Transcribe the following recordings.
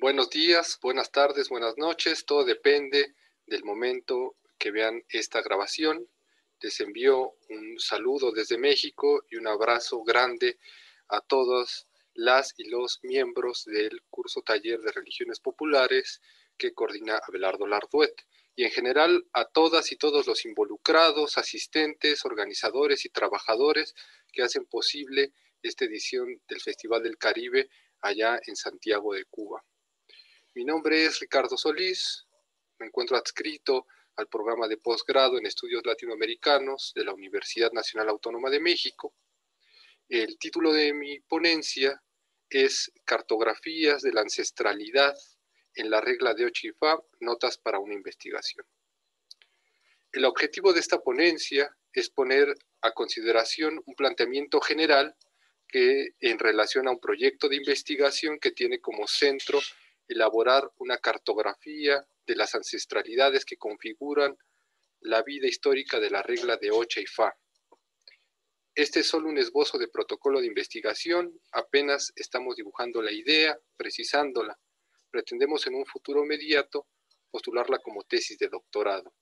Buenos días, buenas tardes, buenas noches, todo depende del momento que vean esta grabación. Les envío un saludo desde México y un abrazo grande a todas las y los miembros del curso taller de religiones populares que coordina Abelardo Larduet, y en general a todas y todos los involucrados, asistentes, organizadores y trabajadores que hacen posible esta edición del Festival del Caribe allá en Santiago de Cuba. Mi nombre es Ricardo Solís, me encuentro adscrito al programa de posgrado en estudios latinoamericanos de la Universidad Nacional Autónoma de México. El título de mi ponencia es Cartografías de la ancestralidad en la regla de Ochifa, notas para una investigación. El objetivo de esta ponencia es poner a consideración un planteamiento general que en relación a un proyecto de investigación que tiene como centro elaborar una cartografía de las ancestralidades que configuran la vida histórica de la regla de Ocha y Fa. Este es solo un esbozo de protocolo de investigación, apenas estamos dibujando la idea, precisándola. Pretendemos en un futuro inmediato postularla como tesis de doctorado.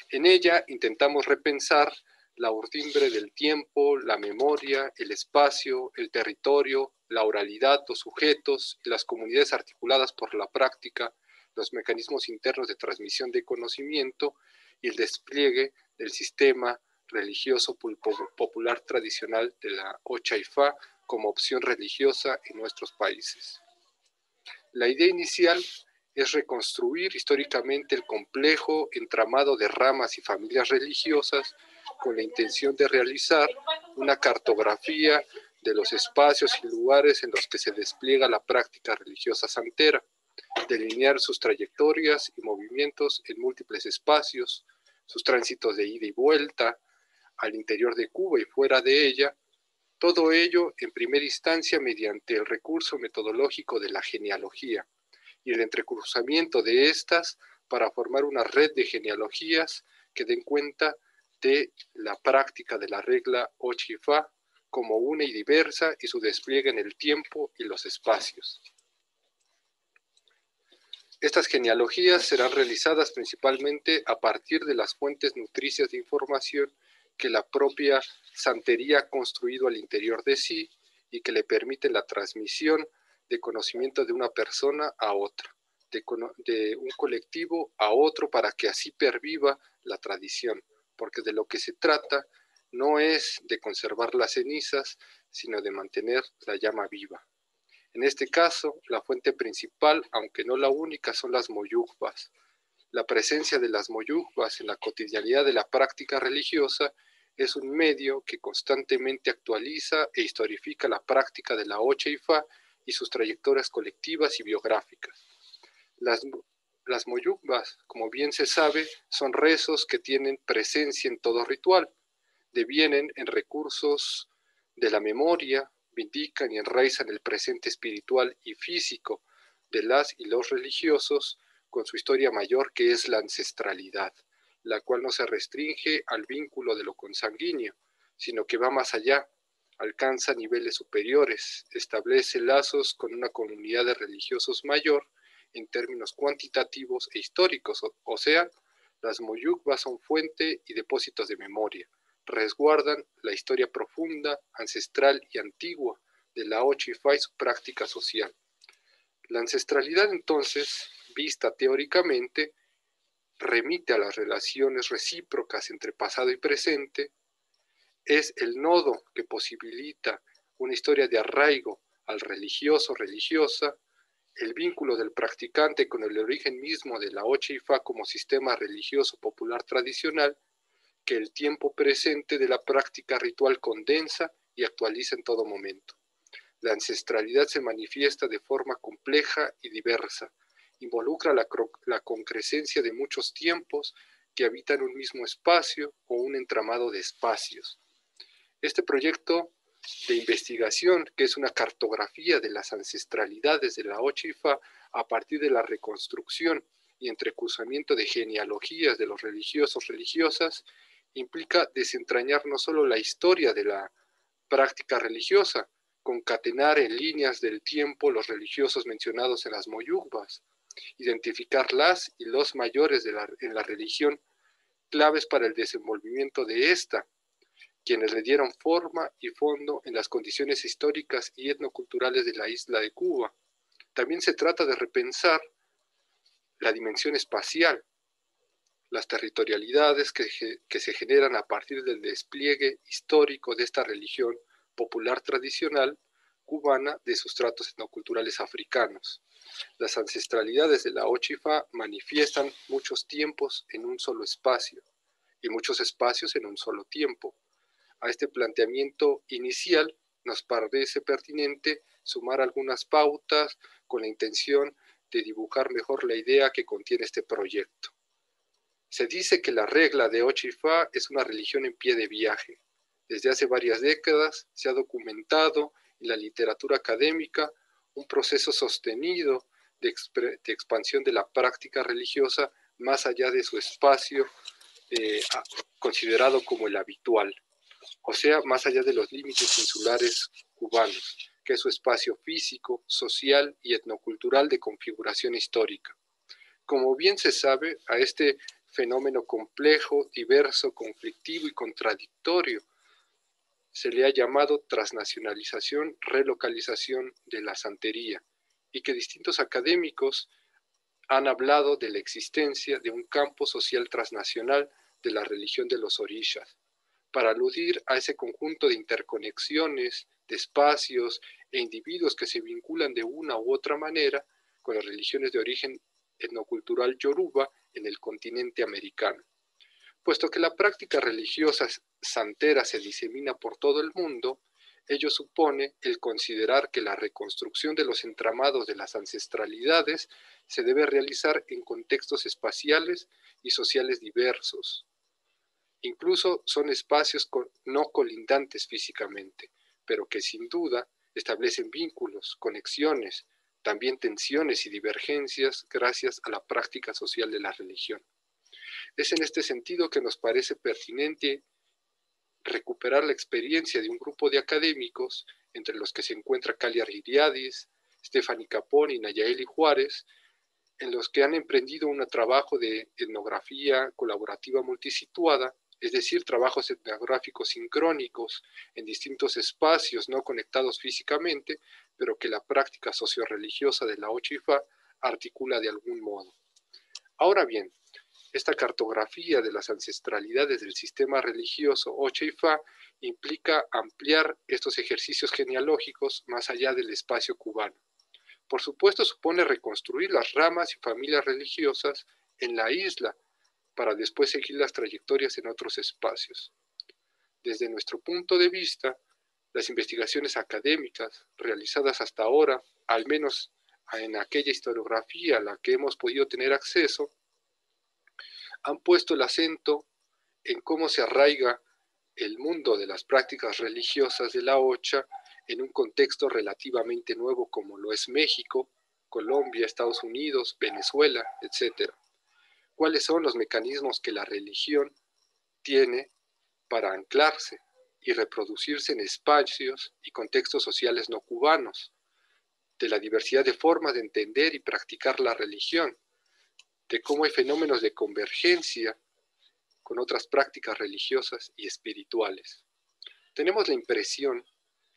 En ella intentamos repensar la urdimbre del tiempo, la memoria, el espacio, el territorio, la oralidad, los sujetos y las comunidades articuladas por la práctica, los mecanismos internos de transmisión de conocimiento y el despliegue del sistema religioso popular tradicional de la Ocha y Fa como opción religiosa en nuestros países. La idea inicial es reconstruir históricamente el complejo entramado de ramas y familias religiosas con la intención de realizar una cartografía de los espacios y lugares en los que se despliega la práctica religiosa santera, delinear sus trayectorias y movimientos en múltiples espacios, sus tránsitos de ida y vuelta, al interior de Cuba y fuera de ella, todo ello en primera instancia mediante el recurso metodológico de la genealogía y el entrecruzamiento de estas para formar una red de genealogías que den cuenta de la práctica de la regla Ochifa como una y diversa y su despliegue en el tiempo y los espacios. Estas genealogías serán realizadas principalmente a partir de las fuentes nutricias de información que la propia santería ha construido al interior de sí y que le permiten la transmisión de conocimiento de una persona a otra, de un colectivo a otro, para que así perviva la tradición, porque de lo que se trata no es de conservar las cenizas, sino de mantener la llama viva. En este caso, la fuente principal, aunque no la única, son las moyugbas. La presencia de las moyugbas en la cotidianidad de la práctica religiosa es un medio que constantemente actualiza e historifica la práctica de la Ocha y Fa y sus trayectorias colectivas y biográficas. Las moyugbas, como bien se sabe, son rezos que tienen presencia en todo ritual, devienen en recursos de la memoria, vindican y enraizan el presente espiritual y físico de las y los religiosos con su historia mayor, que es la ancestralidad, la cual no se restringe al vínculo de lo consanguíneo, sino que va más allá, alcanza niveles superiores, establece lazos con una comunidad de religiosos mayor en términos cuantitativos e históricos, o sea, las moyugbas son fuente y depósitos de memoria, resguardan la historia profunda, ancestral y antigua de la Ocha y Fa y su práctica social. La ancestralidad, entonces, vista teóricamente, remite a las relaciones recíprocas entre pasado y presente, es el nodo que posibilita una historia de arraigo al religioso o religiosa, el vínculo del practicante con el origen mismo de la Ocha y Fa como sistema religioso popular tradicional, que el tiempo presente de la práctica ritual condensa y actualiza en todo momento. La ancestralidad se manifiesta de forma compleja y diversa, involucra la concrescencia de muchos tiempos que habitan un mismo espacio o un entramado de espacios. Este proyecto de investigación, que es una cartografía de las ancestralidades de la Ocha y Fa a partir de la reconstrucción y entrecruzamiento de genealogías de los religiosos religiosas, implica desentrañar no solo la historia de la práctica religiosa, concatenar en líneas del tiempo los religiosos mencionados en las moyugbas, identificar las y los mayores en la religión, claves para el desenvolvimiento de esta, quienes le dieron forma y fondo en las condiciones históricas y etnoculturales de la isla de Cuba. También se trata de repensar la dimensión espacial, las territorialidades que se generan a partir del despliegue histórico de esta religión popular tradicional cubana de sustratos etnoculturales africanos. Las ancestralidades de la Ochifa manifiestan muchos tiempos en un solo espacio y muchos espacios en un solo tiempo. A este planteamiento inicial nos parece pertinente sumar algunas pautas con la intención de dibujar mejor la idea que contiene este proyecto. Se dice que la regla de Ochifa es una religión en pie de viaje. Desde hace varias décadas se ha documentado en la literatura académica un proceso sostenido de expansión de la práctica religiosa más allá de su espacio considerado como el habitual, o sea, más allá de los límites insulares cubanos, que es su espacio físico, social y etnocultural de configuración histórica. Como bien se sabe, a este fenómeno complejo, diverso, conflictivo y contradictorio se le ha llamado transnacionalización, relocalización de la santería, y que distintos académicos han hablado de la existencia de un campo social transnacional de la religión de los orishas, para aludir a ese conjunto de interconexiones, de espacios e individuos que se vinculan de una u otra manera con las religiones de origen etnocultural yoruba en el continente americano. Puesto que la práctica religiosa santera se disemina por todo el mundo, ello supone el considerar que la reconstrucción de los entramados de las ancestralidades se debe realizar en contextos espaciales y sociales diversos. Incluso son espacios no colindantes físicamente, pero que sin duda establecen vínculos, conexiones, también tensiones y divergencias gracias a la práctica social de la religión. Es en este sentido que nos parece pertinente recuperar la experiencia de un grupo de académicos, entre los que se encuentra Cali Argiriadis, Stephanie Capón y Nayeli Juárez, en los que han emprendido un trabajo de etnografía colaborativa multisituada, es decir, trabajos etnográficos sincrónicos en distintos espacios no conectados físicamente, pero que la práctica socioreligiosa de la Ochifa articula de algún modo. Ahora bien, esta cartografía de las ancestralidades del sistema religioso Ochifa implica ampliar estos ejercicios genealógicos más allá del espacio cubano. Por supuesto, supone reconstruir las ramas y familias religiosas en la isla para después seguir las trayectorias en otros espacios. Desde nuestro punto de vista, las investigaciones académicas realizadas hasta ahora, al menos en aquella historiografía a la que hemos podido tener acceso, han puesto el acento en cómo se arraiga el mundo de las prácticas religiosas de la Ocha en un contexto relativamente nuevo como lo es México, Colombia, Estados Unidos, Venezuela, etc. ¿Cuáles son los mecanismos que la religión tiene para anclarse y reproducirse en espacios y contextos sociales no cubanos? De la diversidad de formas de entender y practicar la religión, de cómo hay fenómenos de convergencia con otras prácticas religiosas y espirituales. Tenemos la impresión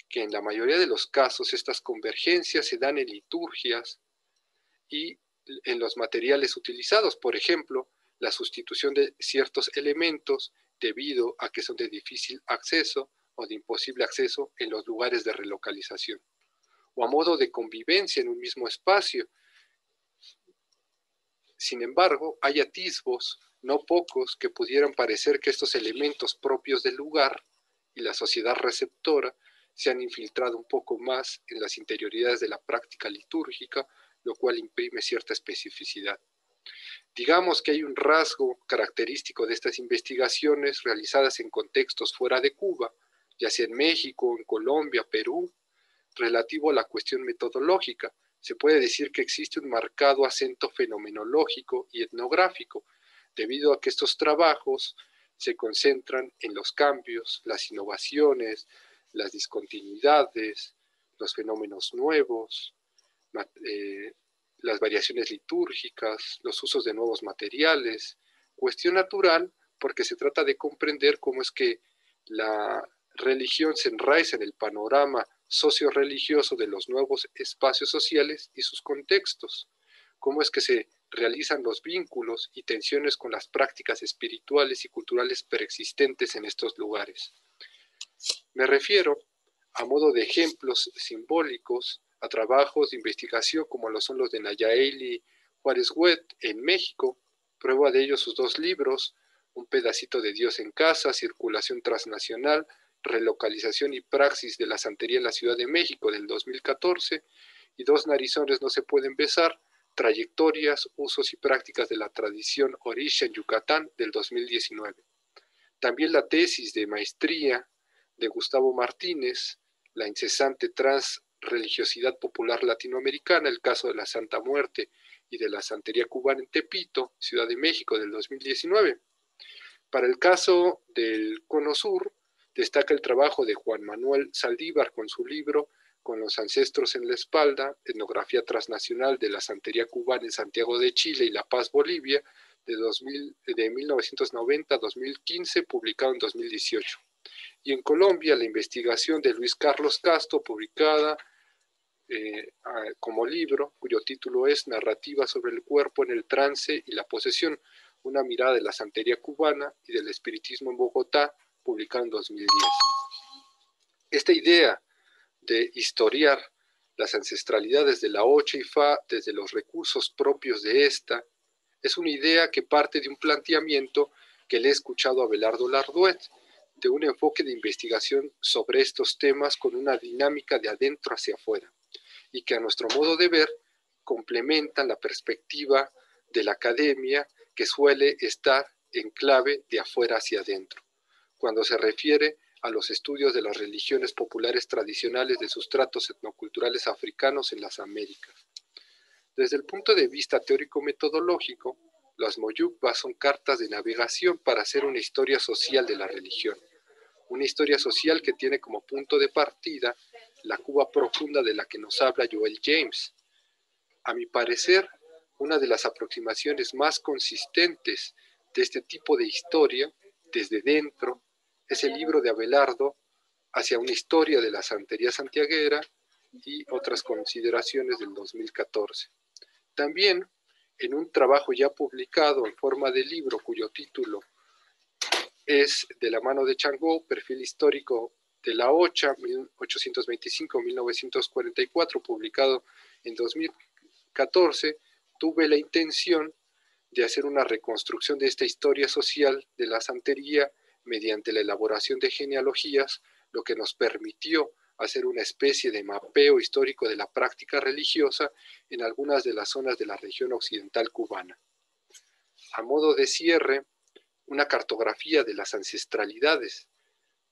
que en la mayoría de los casos estas convergencias se dan en liturgias y en los materiales utilizados, por ejemplo, la sustitución de ciertos elementos debido a que son de difícil acceso o de imposible acceso en los lugares de relocalización, o a modo de convivencia en un mismo espacio. Sin embargo, hay atisbos, no pocos, que pudieran parecer que estos elementos propios del lugar y la sociedad receptora se han infiltrado un poco más en las interioridades de la práctica litúrgica, lo cual imprime cierta especificidad. Digamos que hay un rasgo característico de estas investigaciones realizadas en contextos fuera de Cuba, ya sea en México, en Colombia, Perú, relativo a la cuestión metodológica. Se puede decir que existe un marcado acento fenomenológico y etnográfico, debido a que estos trabajos se concentran en los cambios, las innovaciones, las discontinuidades, los fenómenos nuevos, las variaciones litúrgicas, los usos de nuevos materiales. Cuestión natural porque se trata de comprender cómo es que la religión se enraiza en el panorama socio-religioso de los nuevos espacios sociales y sus contextos, cómo es que se realizan los vínculos y tensiones con las prácticas espirituales y culturales preexistentes en estos lugares. Me refiero, a modo de ejemplos simbólicos, a trabajos de investigación como lo son los de Nayeli Juárez Huet en México, prueba de ello sus dos libros, Un pedacito de Dios en casa, Circulación transnacional, Relocalización y praxis de la santería en la Ciudad de México del 2014, y Dos narizones no se pueden besar, Trayectorias, usos y prácticas de la tradición orisha en Yucatán del 2019. También la tesis de maestría de Gustavo Martínez, La incesante transreligiosidad popular latinoamericana, el caso de la Santa Muerte y de la santería cubana en Tepito, Ciudad de México del 2019. Para el caso del Cono Sur, destaca el trabajo de Juan Manuel Saldívar con su libro Con los ancestros en la espalda, etnografía transnacional de la santería cubana en Santiago de Chile y La Paz, Bolivia, de 1990 a 2015, publicado en 2018. Y en Colombia, la investigación de Luis Carlos Castro, publicada como libro, cuyo título es Narrativa sobre el cuerpo en el trance y la posesión, una mirada de la santería cubana y del espiritismo en Bogotá, publicado en 2010. Esta idea de historiar las ancestralidades de la Ocha y Fa desde los recursos propios de esta es una idea que parte de un planteamiento que le he escuchado a Abelardo Larduet, de un enfoque de investigación sobre estos temas con una dinámica de adentro hacia afuera, y que a nuestro modo de ver complementan la perspectiva de la academia que suele estar en clave de afuera hacia adentro, cuando se refiere a los estudios de las religiones populares tradicionales de sustratos etnoculturales africanos en las Américas. Desde el punto de vista teórico-metodológico, las moyukbas son cartas de navegación para hacer una historia social de la religión, una historia social que tiene como punto de partida la Cuba profunda de la que nos habla Joel James. A mi parecer, una de las aproximaciones más consistentes de este tipo de historia, desde dentro, es el libro de Abelardo, Hacia una historia de la santería santiaguera, y otras consideraciones del 2014. También, en un trabajo ya publicado en forma de libro, cuyo título es De la mano de Changó, perfil histórico de la Ocha, 1825-1944, publicado en 2014, tuve la intención de hacer una reconstrucción de esta historia social de la santería mediante la elaboración de genealogías, lo que nos permitió hacer una especie de mapeo histórico de la práctica religiosa en algunas de las zonas de la región occidental cubana. A modo de cierre, una cartografía de las ancestralidades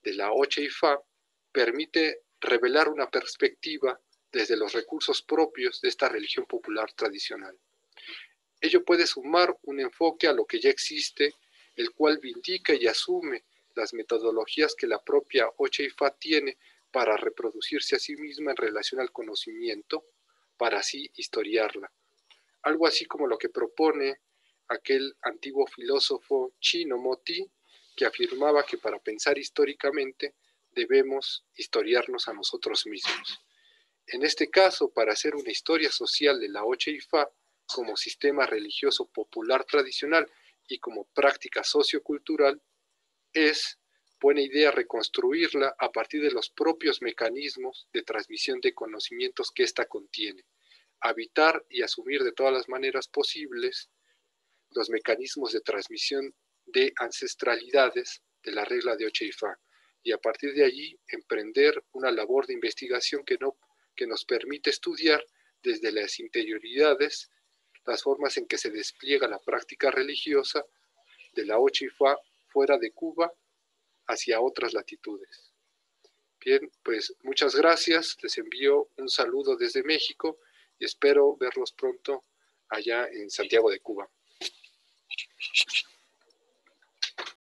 de la Ocha y Fa permite revelar una perspectiva desde los recursos propios de esta religión popular tradicional. Ello puede sumar un enfoque a lo que ya existe, el cual vindica y asume las metodologías que la propia Ocha y Fa tiene para reproducirse a sí misma en relación al conocimiento, para así historiarla. Algo así como lo que propone aquel antiguo filósofo chino Moti, que afirmaba que para pensar históricamente debemos historiarnos a nosotros mismos. En este caso, para hacer una historia social de la Ocha y Fa como sistema religioso popular tradicional y como práctica sociocultural, es buena idea reconstruirla a partir de los propios mecanismos de transmisión de conocimientos que ésta contiene, habitar y asumir de todas las maneras posibles los mecanismos de transmisión de ancestralidades de la regla de Ocha y Fa, y a partir de allí emprender una labor de investigación que nos permite estudiar desde las interioridades las formas en que se despliega la práctica religiosa de la Ocha y Fa fuera de Cuba hacia otras latitudes. Bien, pues muchas gracias, les envío un saludo desde México y espero verlos pronto allá en Santiago de Cuba.